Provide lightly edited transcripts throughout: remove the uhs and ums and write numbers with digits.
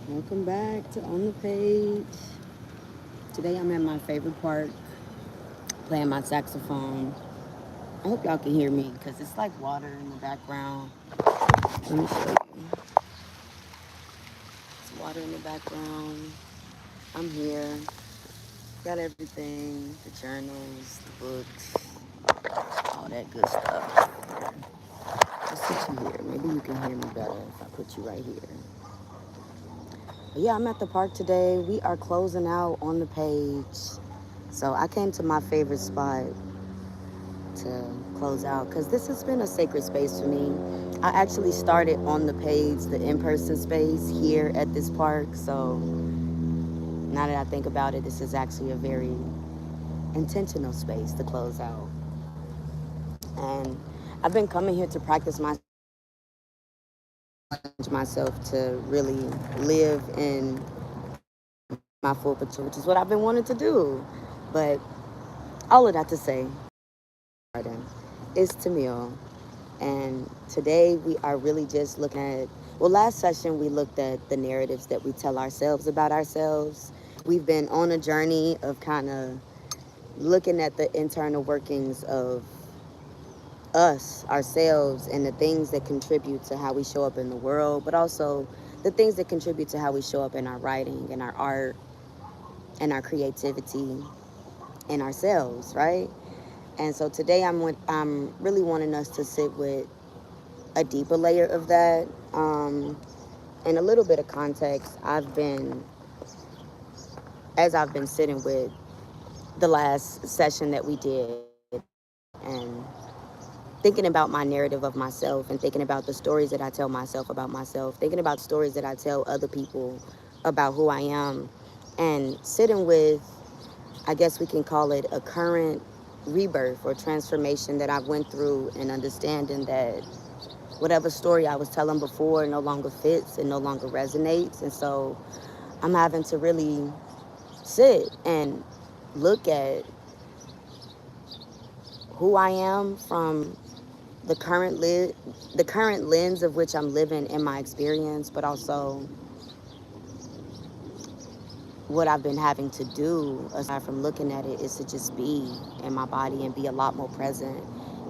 Welcome back to On the Page. Today I'm at my favorite park playing my saxophone. I hope y'all can hear me because it's like water in the background. Let me show you. It's water in the background. I'm here. Got everything, the journals, the books, all that good stuff. Let's put you here. Maybe you can hear me better if I put you right here. But yeah, I'm at the park today. We are closing out On the Page. So I came to my favorite spot to close out because this has been a sacred space for me. I actually started On the Page, the in-person space here at this park. So now that I think about it, this is actually a very intentional space to close out. And I've been coming here to practice myself to really live in my full potential, which is what I've been wanting to do. But all of that to say, garden is Tamiel. And today we are really just looking at, well, last session we looked at the narratives that we tell ourselves about ourselves. We've been on a journey of kind of looking at the internal workings of us, ourselves, and the things that contribute to how we show up in the world, but also the things that contribute to how we show up in our writing and our art and our creativity and ourselves, right? And so today I'm really wanting us to sit with a deeper layer of that. And a little bit of context, as I've been sitting with the last session that we did and thinking about my narrative of myself and thinking about the stories that I tell myself about myself, thinking about stories that I tell other people about who I am, and sitting with, I guess we can call it a current rebirth or transformation that I went through, and understanding that whatever story I was telling before no longer fits and no longer resonates. And so I'm having to really sit and look at who I am from the current lens of which I'm living in my experience, but also what I've been having to do aside from looking at it is to just be in my body and be a lot more present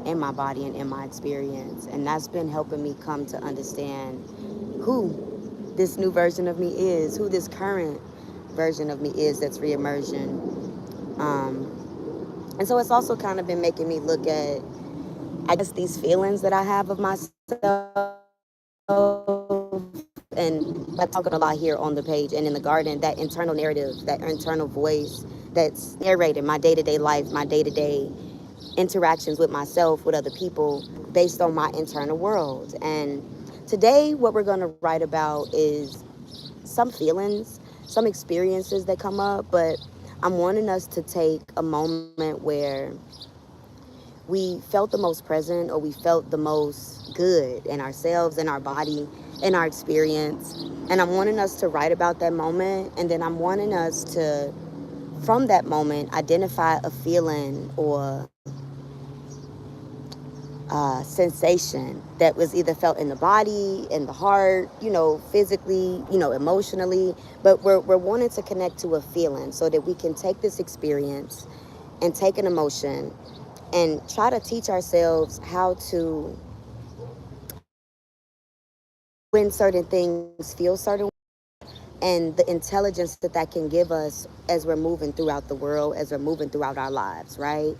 in my body and in my experience. And that's been helping me come to understand who this new version of me is, who this current version of me is that's reemerging. And so it's also kind of been making me look at, I guess, these feelings that I have of myself. And I talk a lot here on the page and in the garden, that internal narrative, that internal voice that's narrating my day-to-day life, my day-to-day interactions with myself, with other people, based on my internal world. And today, what we're going to write about is some feelings, some experiences that come up, but I'm wanting us to take a moment where we felt the most present, or we felt the most good in ourselves, in our body, in our experience. And I'm wanting us to write about that moment. And then I'm wanting us to, from that moment, identify a feeling or sensation that was either felt in the body, in the heart, physically, emotionally. But we're wanting to connect to a feeling so that we can take this experience and take an emotion and try to teach ourselves how to, when certain things feel certain, and the intelligence that that can give us as we're moving throughout the world, as we're moving throughout our lives, right?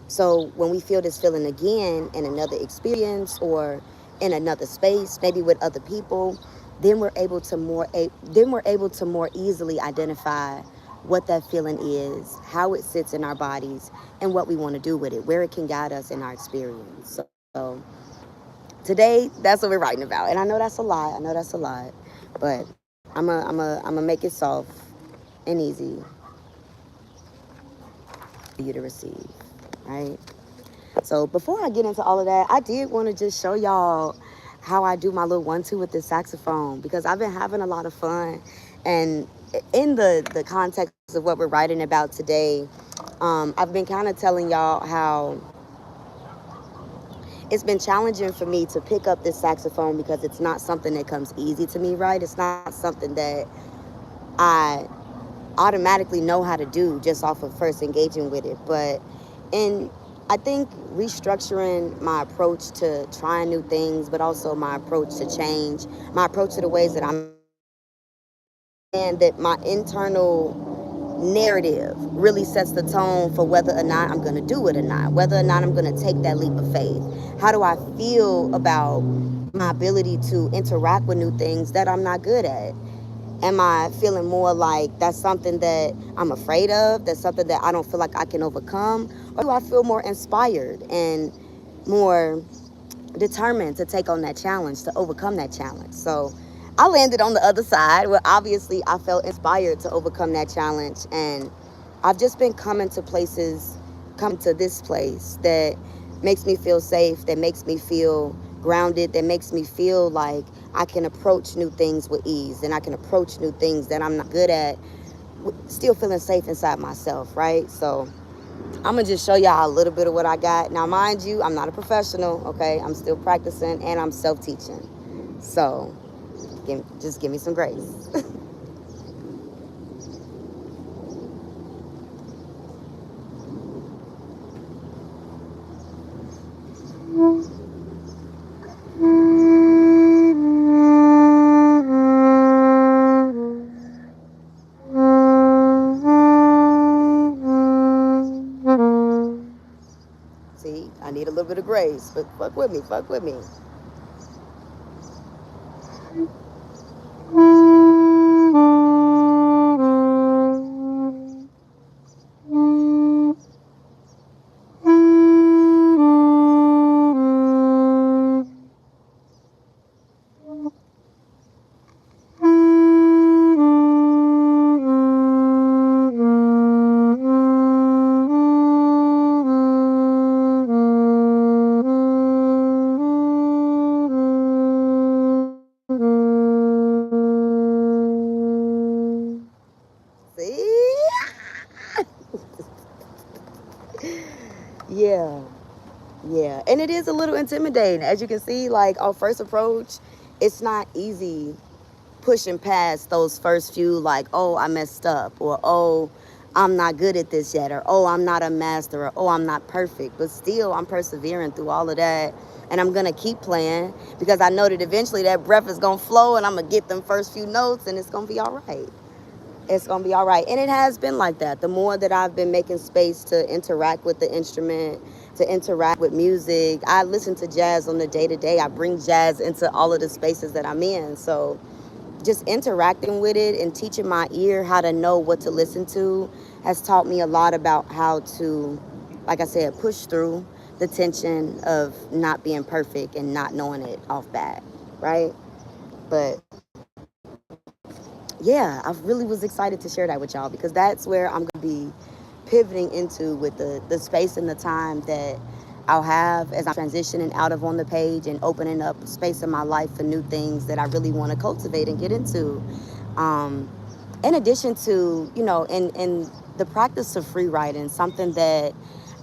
So when we feel this feeling again in another experience or in another space, maybe with other people, then we're able to more easily identify what that feeling is, how it sits in our bodies, and what we want to do with it, where it can guide us in our experience. So today, that's what we're writing about. And I know that's a lot. I know that's a lot. But I'm gonna make it soft and easy for you to receive, right? So before I get into all of that, I did want to just show y'all how I do my little 1-2 with this saxophone, because I've been having a lot of fun. And in the context of what we're writing about today, I've been kind of telling y'all how it's been challenging for me to pick up this saxophone because it's not something that comes easy to me, right? It's not something that I automatically know how to do just off of first engaging with it. But in I think restructuring my approach to trying new things, but also my approach to change, my approach to the ways that I'm, and that my internal narrative really sets the tone for whether or not I'm going to do it or not, whether or not I'm going to take that leap of faith. How do I feel about my ability to interact with new things that I'm not good at? Am I feeling more like that's something that I'm afraid of? That's something that I don't feel like I can overcome? Or do I feel more inspired and more determined to take on that challenge, to overcome that challenge? So I landed on the other side where obviously I felt inspired to overcome that challenge. And I've just been coming to places, coming to this place that makes me feel safe, that makes me feel grounded, that makes me feel like I can approach new things with ease and I can approach new things that I'm not good at, still feeling safe inside myself, right? So I'm gonna just show y'all a little bit of what I got. Now, mind you, I'm not a professional, okay? I'm still practicing and I'm self-teaching. So just give me some grace. See, I need a little bit of grace, but fuck with me, fuck with me. See? Yeah. Yeah. And it is a little intimidating. As you can see, like on first approach, it's not easy pushing past those first few, like, oh, I messed up, or oh, I'm not good at this yet, or oh, I'm not a master, or oh, I'm not perfect. But still, I'm persevering through all of that. And I'm going to keep playing because I know that eventually that breath is going to flow and I'm going to get them first few notes and it's going to be all right. It's going to be all right. And it has been like that. The more that I've been making space to interact with the instrument, to interact with music, I listen to jazz on the day to day. I bring jazz into all of the spaces that I'm in. So just interacting with it and teaching my ear how to know what to listen to has taught me a lot about how to, like I said, push through the tension of not being perfect and not knowing it off bat, right? But yeah, I really was excited to share that with y'all because that's where I'm going to be pivoting into with the space and the time that I'll have as I'm transitioning out of on the page and opening up space in my life for new things that I really want to cultivate and get into. Um, in addition to, in the practice of free writing, something that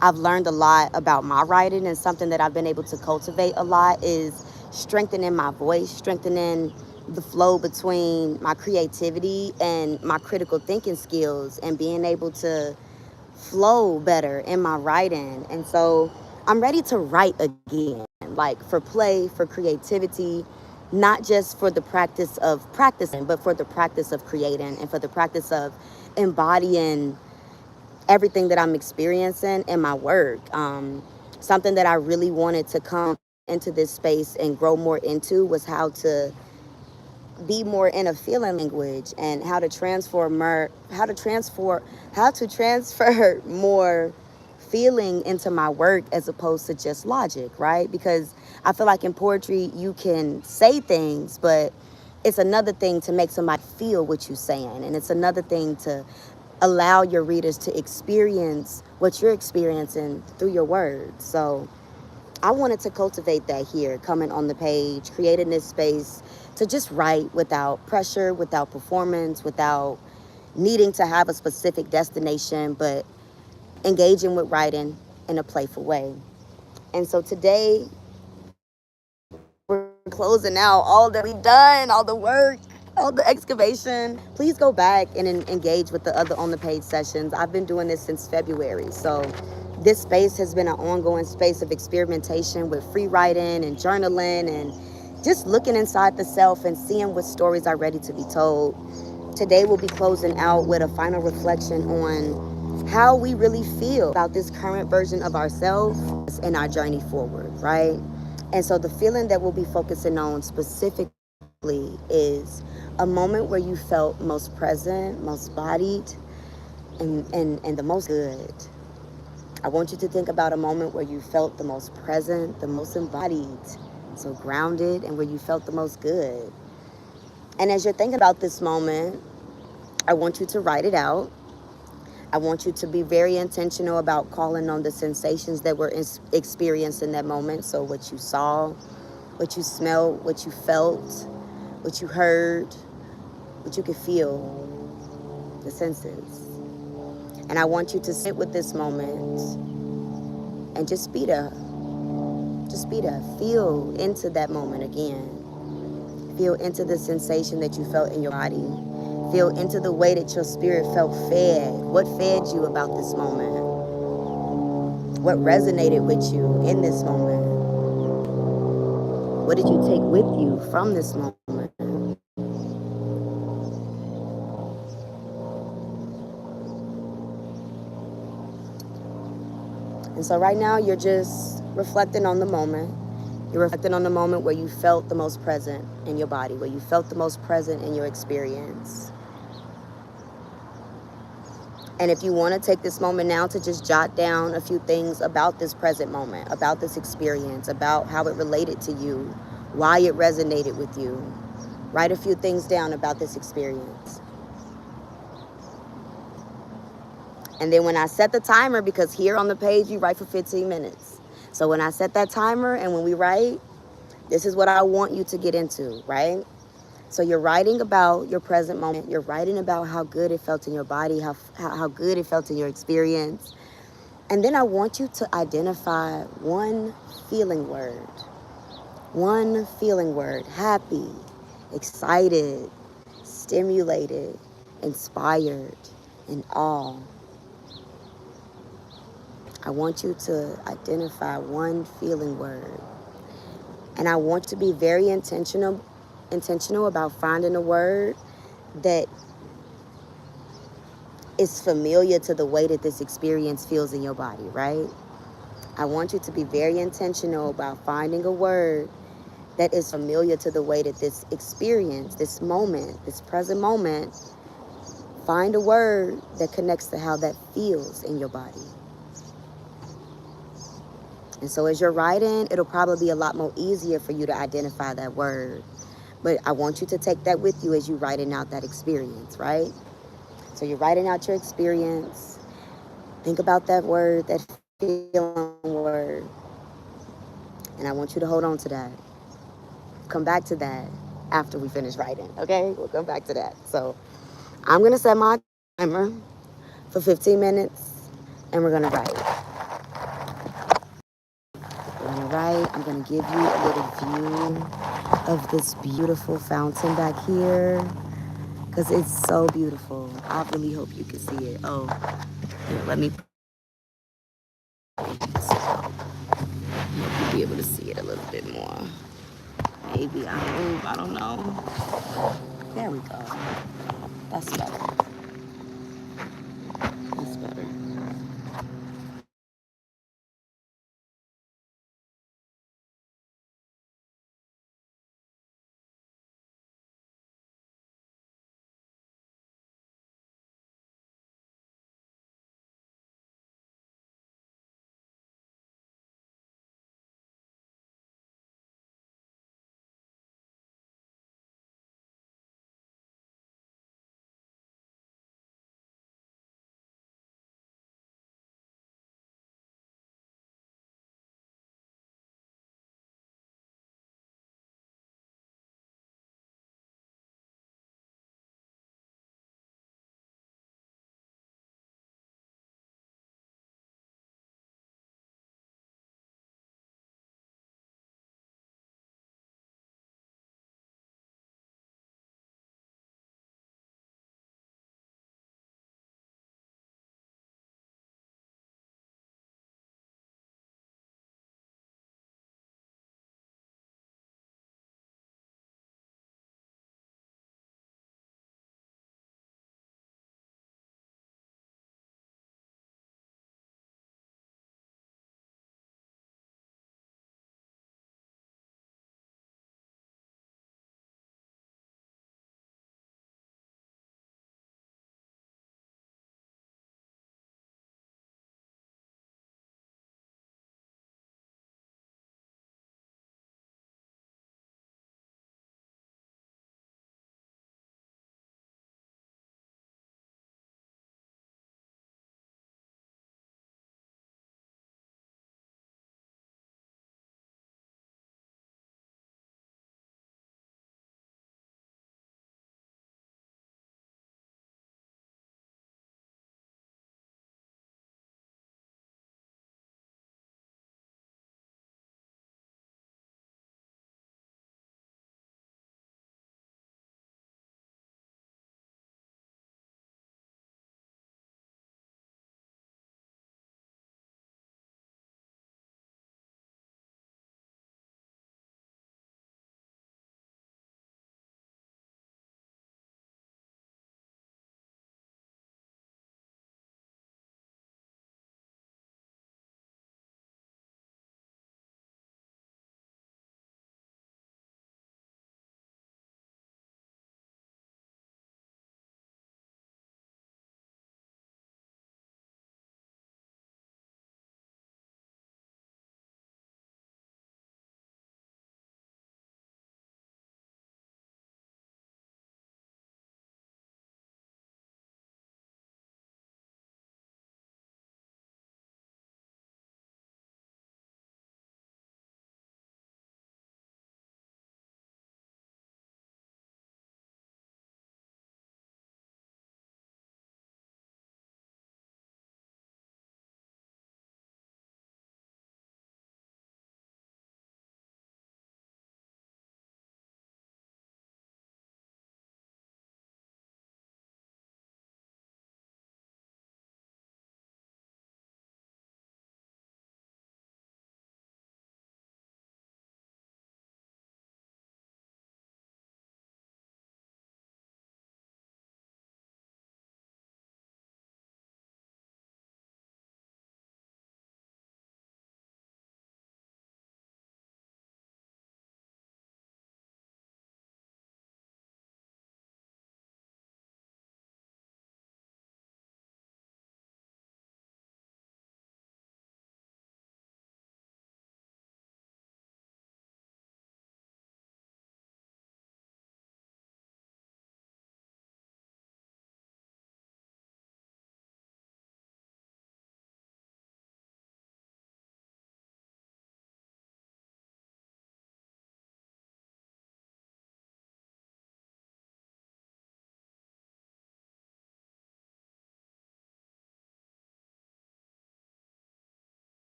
I've learned a lot about my writing and something that I've been able to cultivate a lot is strengthening my voice, strengthening the flow between my creativity and my critical thinking skills and being able to flow better in my writing. And so I'm ready to write again, like for play, for creativity, not just for the practice of practicing, but for the practice of creating and for the practice of embodying everything that I'm experiencing in my work. Something that I really wanted to come into this space and grow more into was how to be more in a feeling language and how to transfer more feeling into my work as opposed to just logic, right? Because I feel like in poetry you can say things, but it's another thing to make somebody feel what you're saying, and it's another thing to allow your readers to experience what you're experiencing through your words. So I wanted to cultivate that here, coming on the page, creating this space to just write without pressure, without performance, without needing to have a specific destination, but engaging with writing in a playful way. And so today, closing out all that we've done, all the work, all the excavation. Please go back and engage with the other on the page sessions. I've been doing this since February. So this space has been an ongoing space of experimentation with free writing and journaling and just looking inside the self and seeing what stories are ready to be told. Today we'll be closing out with a final reflection on how we really feel about this current version of ourselves and our journey forward, right? And so the feeling that we'll be focusing on specifically is a moment where you felt most present, most bodied, and the most good. I want you to think about a moment where you felt the most present, the most embodied, so grounded, and where you felt the most good. And as you're thinking about this moment, I want you to write it out. I want you to be very intentional about calling on the sensations that were experienced in that moment. So what you saw, what you smelled, what you felt, what you heard, what you could feel, the senses. And I want you to sit with this moment and just be there. Just be there. Feel into that moment again. Feel into the sensation that you felt in your body. Feel into the way that your spirit felt fed. What fed you about this moment? What resonated with you in this moment? What did you take with you from this moment? And so right now you're just reflecting on the moment. You're reflecting on the moment where you felt the most present in your body, where you felt the most present in your experience. And if you want to take this moment now to just jot down a few things about this present moment, about this experience, about how it related to you, why it resonated with you, write a few things down about this experience. And then when I set the timer, because here on the page you write for 15 minutes. So when I set that timer and when we write, this is what I want you to get into, right? So you're writing about your present moment. You're writing about how good it felt in your body, how good it felt in your experience. And then I want you to identify one feeling word. One feeling word. Happy, excited, stimulated, inspired, and awe. I want you to identify one feeling word. And I want to be very intentional about finding a word that is familiar to the way that this experience feels in your body, right? I want you to be very intentional about finding a word that is familiar to the way that this experience, this moment, this present moment, find a word that connects to how that feels in your body. And so as you're writing, it'll probably be a lot more easier for you to identify that word. But I want you to take that with you as you're writing out that experience, right? So you're writing out your experience. Think about that word, that feeling word. And I want you to hold on to that. Come back to that after we finish writing, okay? We'll come back to that. So I'm going to set my timer for 15 minutes, and we're going to write. We're going to write. I'm going to give you a little view of this beautiful fountain back here, because it's so beautiful. I really hope you can see it. Oh, here, let me be able to see it a little bit more. Maybe I don't know. There we go. That's better.